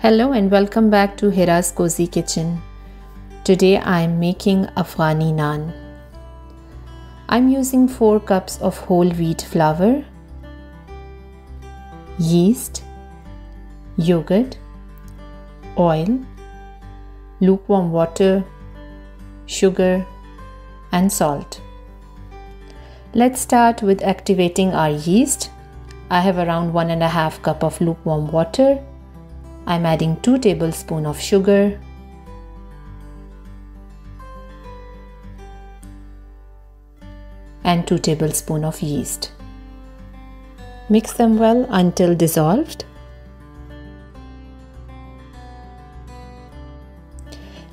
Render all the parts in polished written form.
Hello and welcome back to Hira's Cozy Kitchen. Today I am making Afghani Naan. I'm using 4 cups of whole wheat flour, yeast, yogurt, oil, lukewarm water, sugar and salt. Let's start with activating our yeast. I have around 1.5 cup of lukewarm water. I'm adding 2 tablespoons of sugar, and 2 tablespoons of yeast. Mix them well until dissolved.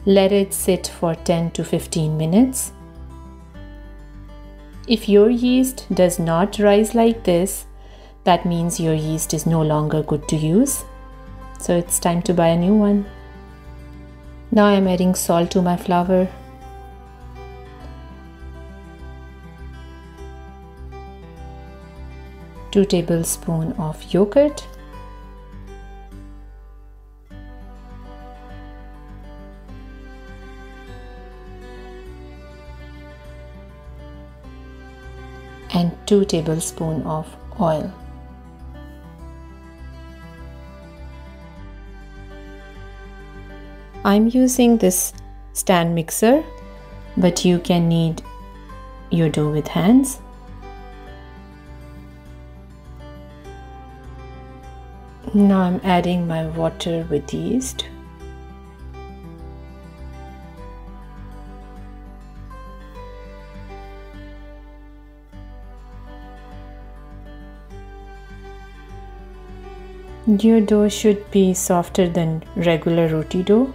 Let it sit for 10 to 15 minutes. If your yeast does not rise like this, that means your yeast is no longer good to use. So it's time to buy a new one. Now I'm adding salt to my flour. Two tablespoons of yogurt. And 2 tablespoons of oil. I'm using this stand mixer, but you can knead your dough with hands. Now I'm adding my water with yeast. Your dough should be softer than regular roti dough.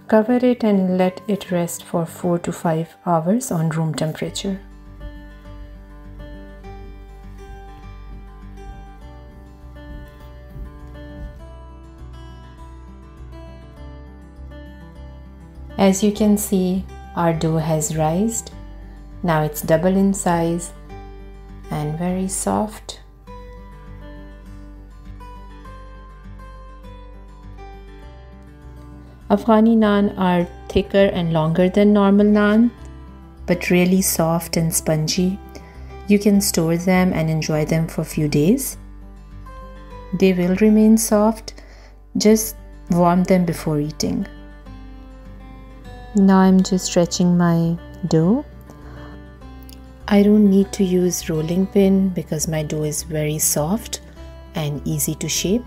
Cover it and let it rest for 4 to 5 hours on room temperature. As you can see, our dough has rised. Now it's double in size and very soft. Afghani naan are thicker and longer than normal naan, but really soft and spongy. You can store them and enjoy them for a few days. They will remain soft, just warm them before eating. Now I'm just stretching my dough. I don't need to use rolling pin because my dough is very soft and easy to shape.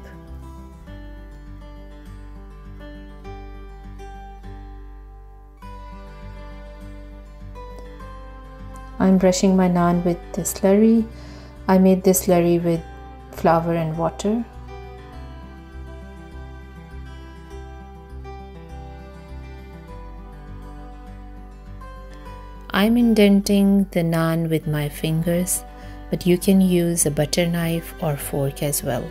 I'm brushing my naan with the slurry. I made this slurry with flour and water. I'm indenting the naan with my fingers, but you can use a butter knife or fork as well.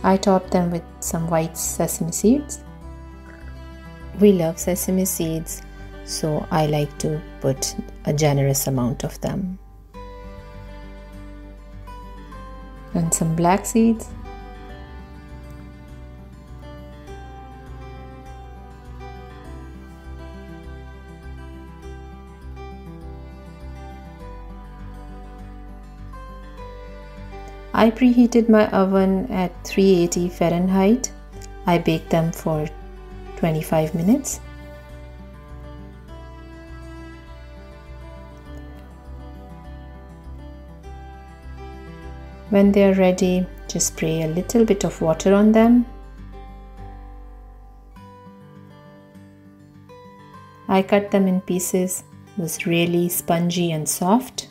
I top them with some white sesame seeds. We love sesame seeds, so I like to put a generous amount of them. And some black seeds. I preheated my oven at 380 Fahrenheit. I baked them for 25 minutes. When they are ready, just spray a little bit of water on them. I cut them in pieces. It was really spongy and soft.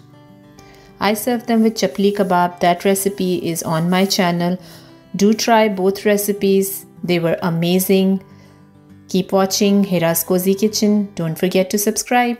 I serve them with chapli kebab. That recipe is on my channel. Do try both recipes. They were amazing. Keep watching Hira's Cozy Kitchen. Don't forget to subscribe.